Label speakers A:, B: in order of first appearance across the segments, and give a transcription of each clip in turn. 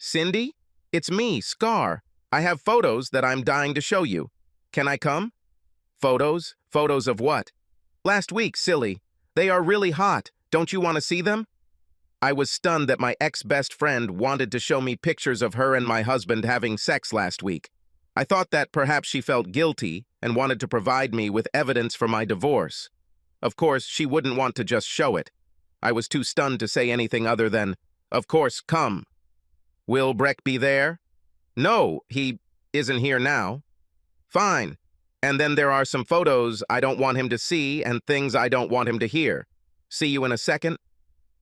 A: Cindy? It's me, Scar. I have photos that I'm dying to show you. Can I come? Photos? Photos of what? Last week, silly. They are really hot. Don't you want to see them? I was stunned that my ex-best friend wanted to show me pictures of her and my husband having sex last week. I thought that perhaps she felt guilty and wanted to provide me with evidence for my divorce. Of course, she wouldn't want to just show it. I was too stunned to say anything other than, "Of course, come." Will Breck be there? No, he isn't here now. Fine. And then there are some photos I don't want him to see and things I don't want him to hear. See you in a second.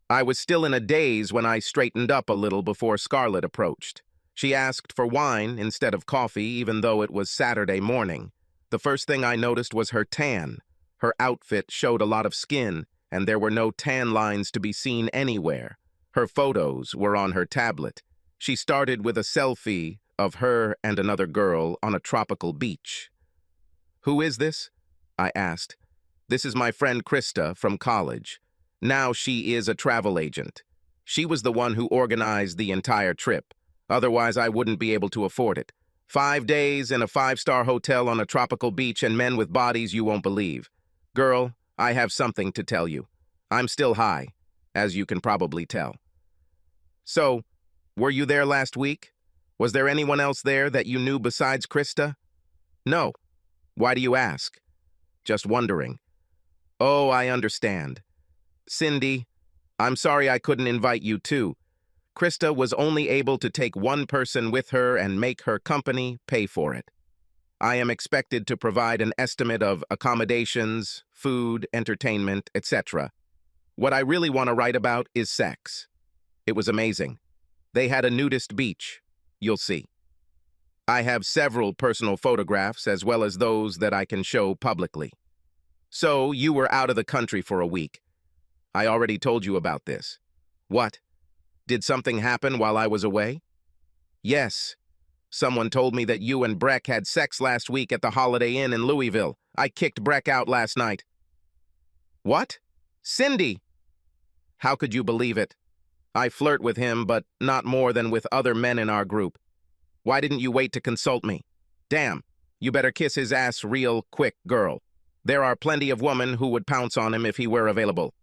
A: I was still in a daze when I straightened up a little before Scarlett approached. She asked for wine instead of coffee, even though it was Saturday morning. The first thing I noticed was her tan. Her outfit showed a lot of skin, and there were no tan lines to be seen anywhere. Her photos were on her tablet. She started with a selfie of her and another girl on a tropical beach. "Who is this?" I asked. "This is my friend Krista from college. Now she is a travel agent. She was the one who organized the entire trip. Otherwise, I wouldn't be able to afford it. 5 days in a 5-star hotel on a tropical beach and men with bodies you won't believe. Girl, I have something to tell you. I'm still high, as you can probably tell." "So, were you there last week? Was there anyone else there that you knew besides Krista?" "No. Why do you ask?" "Just wondering." "Oh, I understand. Cindy, I'm sorry I couldn't invite you too. Krista was only able to take one person with her and make her company pay for it. I am expected to provide an estimate of accommodations, food, entertainment, etc. What I really want to write about is sex. It was amazing. They had a nudist beach. You'll see. I have several personal photographs as well as those that I can show publicly. So, you were out of the country for a week. I already told you about this. What? Did something happen while I was away? Yes. Someone told me that you and Breck had sex last week at the Holiday Inn in Louisville. I kicked Breck out last night. What? Cindy! How could you believe it? I flirt with him, but not more than with other men in our group. Why didn't you wait to consult me? Damn, you better kiss his ass real quick, girl. There are plenty of women who would pounce on him if he were available.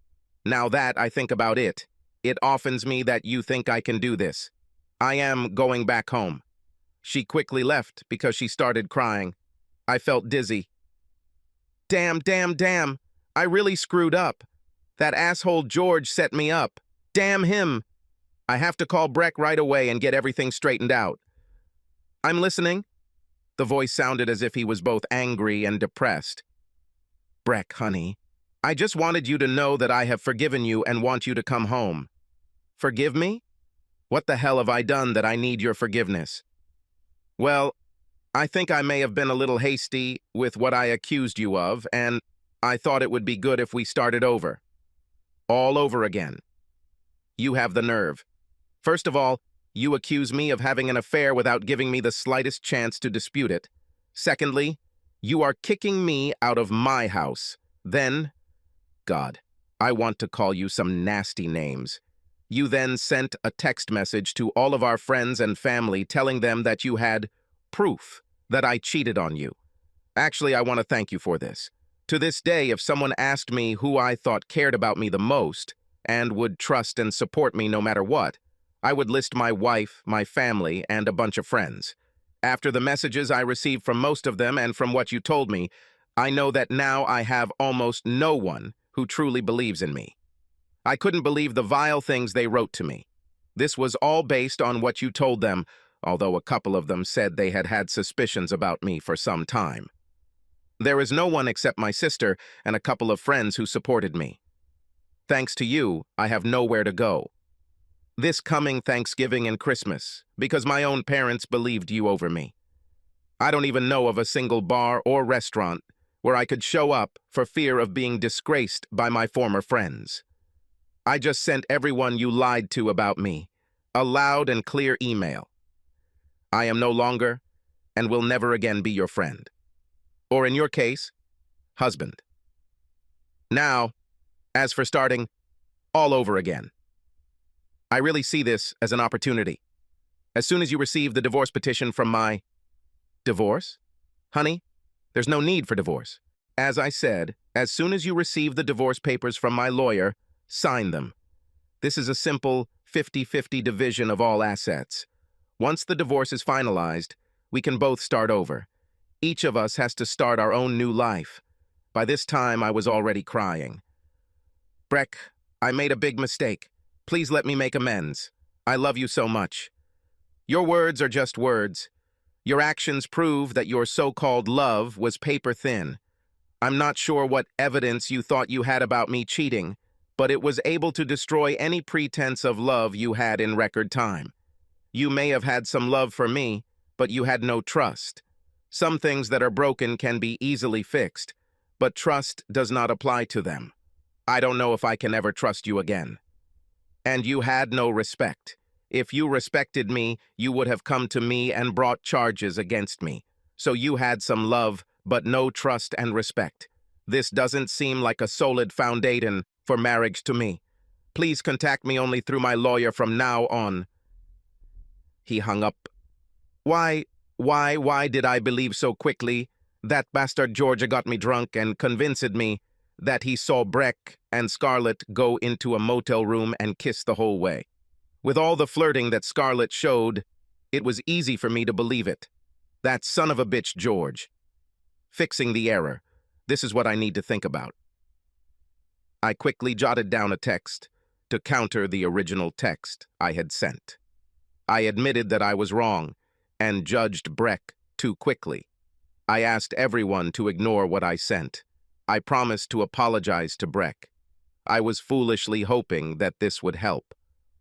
A: Now that I think about it, it offends me that you think I can do this. I am going back home. She quickly left because she started crying. I felt dizzy. Damn, damn, damn. I really screwed up. That asshole George set me up. Damn him. I have to call Breck right away and get everything straightened out. I'm listening. The voice sounded as if he was both angry and depressed. Breck, honey, I just wanted you to know that I have forgiven you and want you to come home. Forgive me? What the hell have I done that I need your forgiveness? Well, I think I may have been a little hasty with what I accused you of, and I thought it would be good if we started over. All over again. You have the nerve. First of all, you accuse me of having an affair without giving me the slightest chance to dispute it. Secondly, you are kicking me out of my house. Then, God, I want to call you some nasty names. You then sent a text message to all of our friends and family telling them that you had proof that I cheated on you. Actually, I want to thank you for this. To this day, if someone asked me who I thought cared about me the most and would trust and support me no matter what, I would list my wife, my family, and a bunch of friends. After the messages I received from most of them and from what you told me, I know that now I have almost no one who truly believes in me. I couldn't believe the vile things they wrote to me. This was all based on what you told them, although a couple of them said they had had suspicions about me for some time. There is no one except my sister and a couple of friends who supported me. Thanks to you, I have nowhere to go. This coming Thanksgiving and Christmas, because my own parents believed you over me. I don't even know of a single bar or restaurant where I could show up for fear of being disgraced by my former friends. I just sent everyone you lied to about me a loud and clear email. I am no longer and will never again be your friend. Or in your case, husband. Now, as for starting all over again, I really see this as an opportunity, As soon as you receive the divorce petition from my... Divorce? Honey, there's no need for divorce. As I said, as soon as you receive the divorce papers from my lawyer, sign them. This is a simple 50-50 division of all assets. Once the divorce is finalized, we can both start over. Each of us has to start our own new life. By this time, I was already crying. Breck, I made a big mistake. Please let me make amends. I love you so much. Your words are just words. Your actions prove that your so-called love was paper thin. I'm not sure what evidence you thought you had about me cheating, but it was able to destroy any pretense of love you had in record time. You may have had some love for me, but you had no trust. Some things that are broken can be easily fixed, but trust does not apply to them. I don't know if I can ever trust you again. And you had no respect. If you respected me, you would have come to me and brought charges against me. So you had some love, but no trust and respect. This doesn't seem like a solid foundation for marriage to me. Please contact me only through my lawyer from now on. He hung up. Why did I believe so quickly? That bastard Georgia got me drunk and convinced me that he saw Breck and Scarlett go into a motel room and kiss the whole way. With all the flirting that Scarlett showed, it was easy for me to believe it. That son of a bitch, George. Fixing the error. This is what I need to think about. I quickly jotted down a text to counter the original text I had sent. I admitted that I was wrong and judged Breck too quickly. I asked everyone to ignore what I sent. I promised to apologize to Breck. I was foolishly hoping that this would help.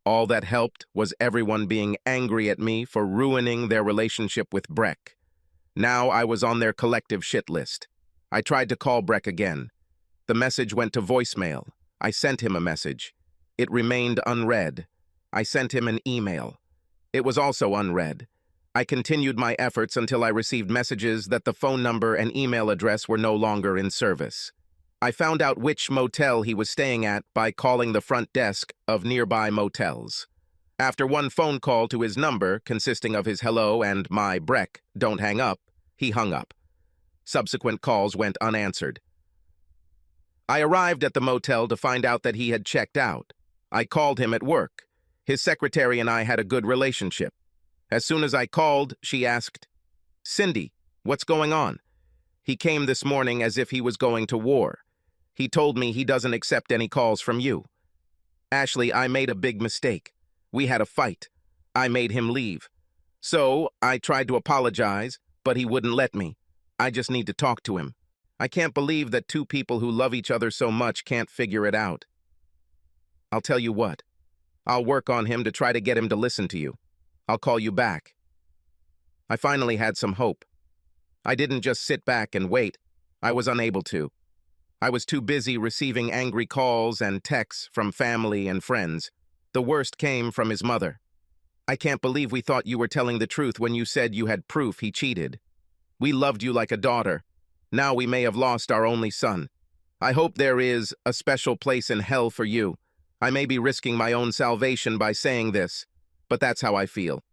A: All that helped was everyone being angry at me for ruining their relationship with Breck. Now I was on their collective shit list. I tried to call Breck again. The message went to voicemail. I sent him a message. It remained unread. I sent him an email. It was also unread. I continued my efforts until I received messages that the phone number and email address were no longer in service. I found out which motel he was staying at by calling the front desk of nearby motels. After one phone call to his number, consisting of his hello and my Breck, don't hang up, he hung up. Subsequent calls went unanswered. I arrived at the motel to find out that he had checked out. I called him at work. His secretary and I had a good relationship. As soon as I called, she asked, "Cindy, what's going on?" He came this morning as if he was going to war. He told me he doesn't accept any calls from you. Ashley, I made a big mistake. We had a fight. I made him leave. So I tried to apologize, but he wouldn't let me. I just need to talk to him. I can't believe that two people who love each other so much can't figure it out. I'll tell you what. I'll work on him to try to get him to listen to you. I'll call you back. I finally had some hope. I didn't just sit back and wait. I was unable to. I was too busy receiving angry calls and texts from family and friends. The worst came from his mother. I can't believe we thought you were telling the truth when you said you had proof he cheated. We loved you like a daughter. Now we may have lost our only son. I hope there is a special place in hell for you. I may be risking my own salvation by saying this, but that's how I feel.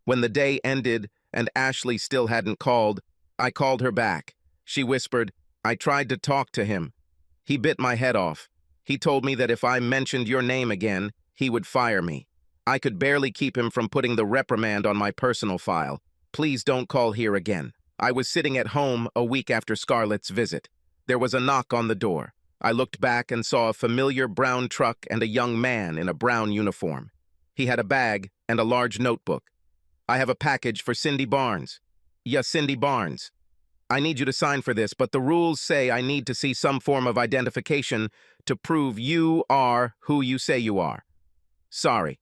A: When the day ended and Ashley still hadn't called, I called her back. She whispered, "I tried to talk to him. He bit my head off. He told me that if I mentioned your name again, he would fire me. I could barely keep him from putting the reprimand on my personal file. Please don't call here again." I was sitting at home a week after Scarlett's visit. There was a knock on the door. I looked back and saw a familiar brown truck and a young man in a brown uniform. He had a bag and a large notebook. "I have a package for Cindy Barnes." "Yes, Cindy Barnes. I need you to sign for this, but the rules say I need to see some form of identification to prove you are who you say you are." "Sorry,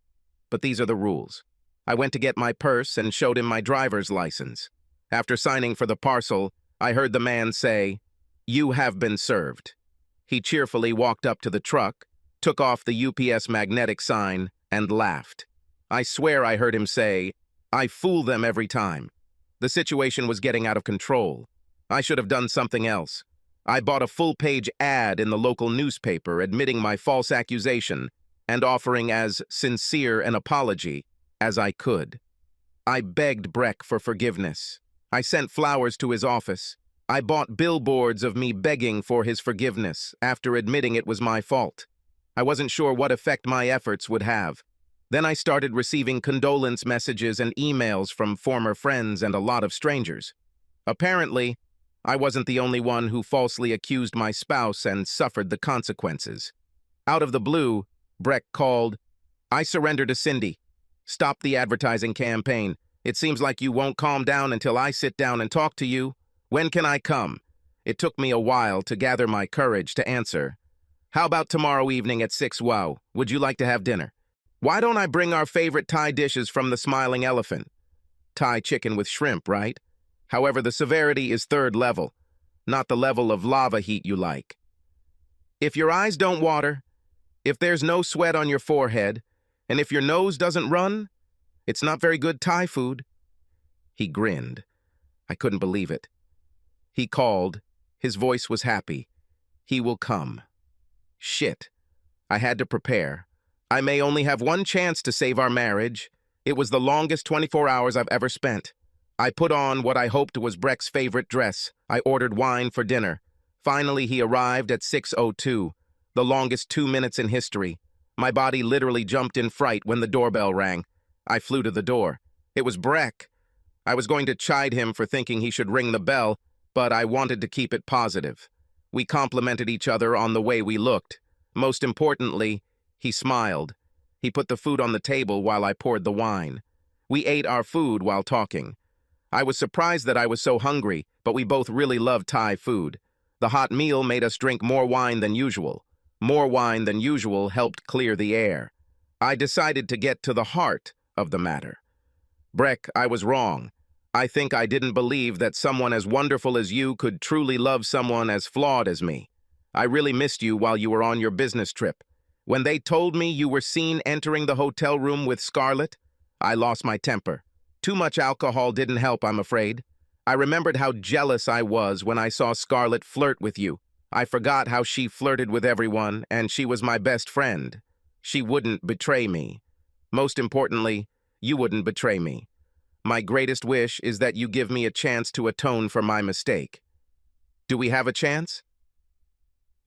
A: but these are the rules." I went to get my purse and showed him my driver's license. After signing for the parcel, I heard the man say, "You have been served." He cheerfully walked up to the truck, took off the UPS magnetic sign, and laughed. I swear I heard him say, "I fool them every time." The situation was getting out of control. I should have done something else. I bought a full-page ad in the local newspaper admitting my false accusation and offering as sincere an apology as I could. I begged Breck for forgiveness. I sent flowers to his office. I bought billboards of me begging for his forgiveness after admitting it was my fault. I wasn't sure what effect my efforts would have. Then I started receiving condolence messages and emails from former friends and a lot of strangers. Apparently, I wasn't the only one who falsely accused my spouse and suffered the consequences. Out of the blue, Breck called. I surrender to Cindy. Stop the advertising campaign. It seems like you won't calm down until I sit down and talk to you. When can I come? It took me a while to gather my courage to answer. How about tomorrow evening at 6 Wow? Would you like to have dinner? Why don't I bring our favorite Thai dishes from the Smiling Elephant? Thai chicken with shrimp, right? However, the severity is third level, not the level of lava heat you like. If your eyes don't water, if there's no sweat on your forehead, and if your nose doesn't run, it's not very good Thai food. He grinned. I couldn't believe it. He called. His voice was happy. He will come. Shit. I had to prepare. I may only have one chance to save our marriage. It was the longest 24 hours I've ever spent. I put on what I hoped was Breck's favorite dress. I ordered wine for dinner. Finally, he arrived at 6:02, the longest 2 minutes in history. My body literally jumped in fright when the doorbell rang. I flew to the door. It was Breck. I was going to chide him for thinking he should ring the bell, but I wanted to keep it positive. We complimented each other on the way we looked. Most importantly, he smiled. He put the food on the table while I poured the wine. We ate our food while talking. I was surprised that I was so hungry, but we both really loved Thai food. The hot meal made us drink more wine than usual. More wine than usual helped clear the air. I decided to get to the heart of the matter. Breck, I was wrong. I think I didn't believe that someone as wonderful as you could truly love someone as flawed as me. I really missed you while you were on your business trip. When they told me you were seen entering the hotel room with Scarlett, I lost my temper. Too much alcohol didn't help, I'm afraid. I remembered how jealous I was when I saw Scarlett flirt with you. I forgot how she flirted with everyone, and she was my best friend. She wouldn't betray me. Most importantly, you wouldn't betray me. My greatest wish is that you give me a chance to atone for my mistake. Do we have a chance?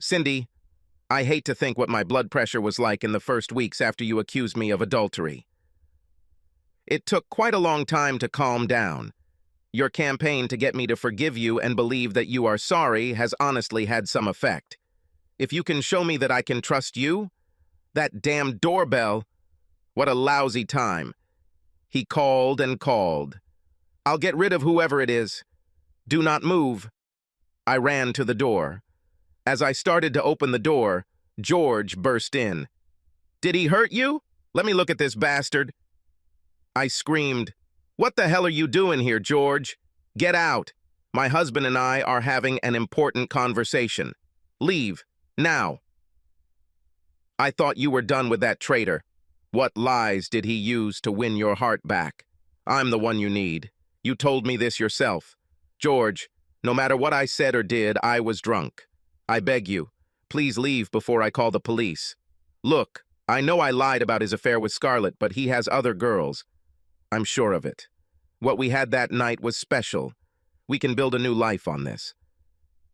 A: Cindy, I hate to think what my blood pressure was like in the first weeks after you accused me of adultery. It took quite a long time to calm down. Your campaign to get me to forgive you and believe that you are sorry has honestly had some effect. If you can show me that I can trust you, that damn doorbell, what a lousy time. He called and called. I'll get rid of whoever it is. Do not move. I ran to the door. As I started to open the door, George burst in. Did he hurt you? Let me look at this bastard. I screamed, What the hell are you doing here, George? Get out. My husband and I are having an important conversation. Leave, now. I thought you were done with that traitor. What lies did he use to win your heart back? I'm the one you need. You told me this yourself. George, no matter what I said or did, I was drunk. I beg you, please leave before I call the police. Look, I know I lied about his affair with Scarlett, but he has other girls. I'm sure of it. What we had that night was special. We can build a new life on this.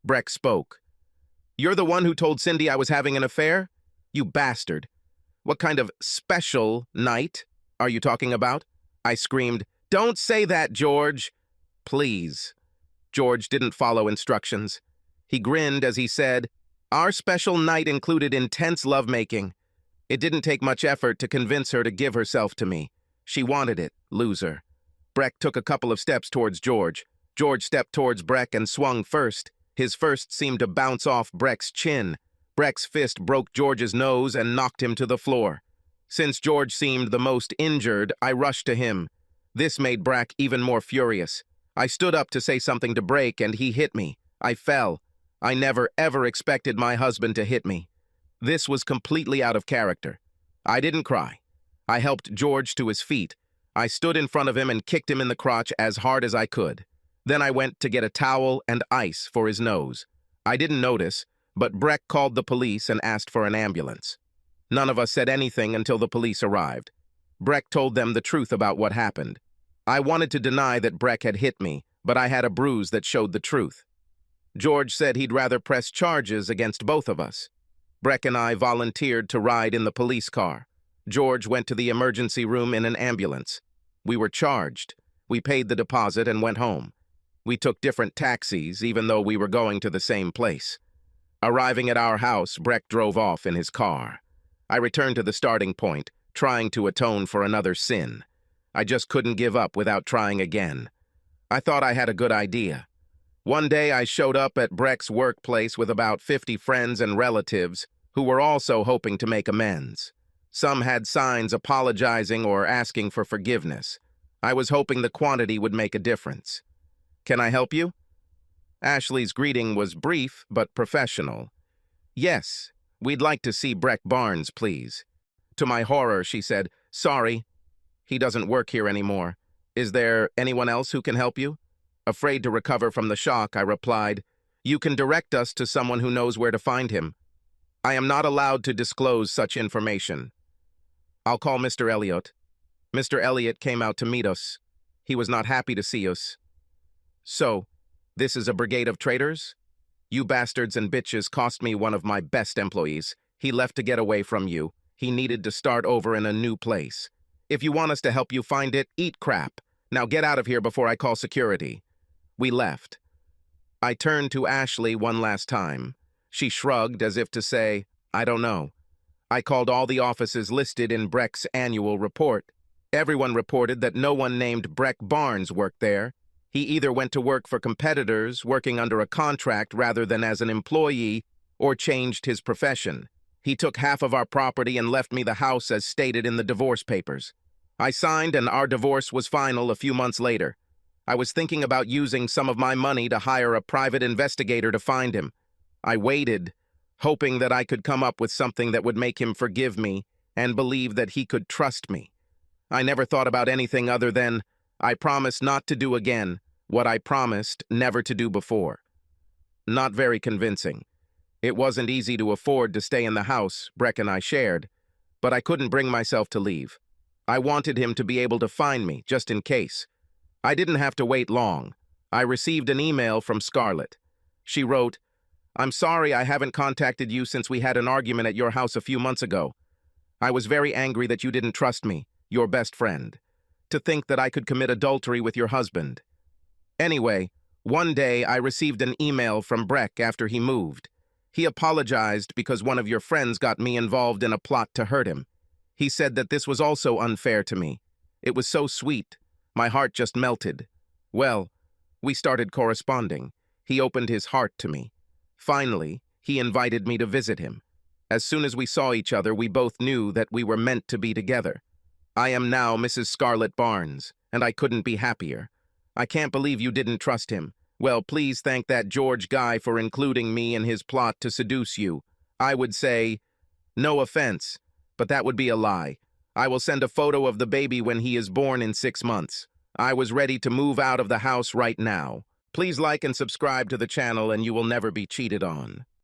A: Breck spoke. You're the one who told Cindy I was having an affair? You bastard. What kind of special night are you talking about? I screamed, Don't say that, George. Please. George didn't follow instructions. He grinned as he said, Our special night included intense lovemaking. It didn't take much effort to convince her to give herself to me. She wanted it, loser. Breck took a couple of steps towards George. George stepped towards Breck and swung first. His first seemed to bounce off Breck's chin. Breck's fist broke George's nose and knocked him to the floor. Since George seemed the most injured, I rushed to him. This made Breck even more furious. I stood up to say something to Breck and he hit me. I fell. I never, ever expected my husband to hit me. This was completely out of character. I didn't cry. I helped George to his feet. I stood in front of him and kicked him in the crotch as hard as I could. Then I went to get a towel and ice for his nose. I didn't notice, but Breck called the police and asked for an ambulance. None of us said anything until the police arrived. Breck told them the truth about what happened. I wanted to deny that Breck had hit me, but I had a bruise that showed the truth. George said he'd rather press charges against both of us. Breck and I volunteered to ride in the police car. George went to the emergency room in an ambulance. We were charged. We paid the deposit and went home. We took different taxis, even though we were going to the same place. Arriving at our house, Breck drove off in his car. I returned to the starting point, trying to atone for another sin. I just couldn't give up without trying again. I thought I had a good idea. One day I showed up at Breck's workplace with about 50 friends and relatives who were also hoping to make amends. Some had signs apologizing or asking for forgiveness. I was hoping the quantity would make a difference. "Can I help you?" Ashley's greeting was brief but professional. "Yes, we'd like to see Breck Barnes, please." To my horror, she said, "Sorry, he doesn't work here anymore. Is there anyone else who can help you?" Afraid to recover from the shock, I replied, "You can direct us to someone who knows where to find him. I am not allowed to disclose such information." "I'll call Mr. Elliott." Mr. Elliott came out to meet us. He was not happy to see us. "So, this is a brigade of traitors? You bastards and bitches cost me one of my best employees. He left to get away from you. He needed to start over in a new place. If you want us to help you find it, eat crap. Now get out of here before I call security." We left. I turned to Ashley one last time. She shrugged as if to say, "I don't know." I called all the offices listed in Breck's annual report. Everyone reported that no one named Breck Barnes worked there. He either went to work for competitors, working under a contract rather than as an employee, or changed his profession. He took half of our property and left me the house as stated in the divorce papers. I signed and our divorce was final a few months later. I was thinking about using some of my money to hire a private investigator to find him. I waited, hoping that I could come up with something that would make him forgive me and believe that he could trust me. I never thought about anything other than, I promise not to do again what I promised never to do before. Not very convincing. It wasn't easy to afford to stay in the house Breck and I shared, but I couldn't bring myself to leave. I wanted him to be able to find me, just in case. I didn't have to wait long. I received an email from Scarlett. She wrote, "I'm sorry I haven't contacted you since we had an argument at your house a few months ago. I was very angry that you didn't trust me, your best friend. To think that I could commit adultery with your husband. Anyway, one day I received an email from Breck after he moved. He apologized because one of your friends got me involved in a plot to hurt him. He said that this was also unfair to me. It was so sweet. My heart just melted. Well, we started corresponding. He opened his heart to me. Finally, he invited me to visit him. As soon as we saw each other, we both knew that we were meant to be together. I am now Mrs. Scarlett Barnes, and I couldn't be happier. I can't believe you didn't trust him. Well, please thank that George guy for including me in his plot to seduce you. I would say, no offense, but that would be a lie. I will send a photo of the baby when he is born in 6 months. I was ready to move out of the house right now. Please like and subscribe to the channel and you will never be cheated on.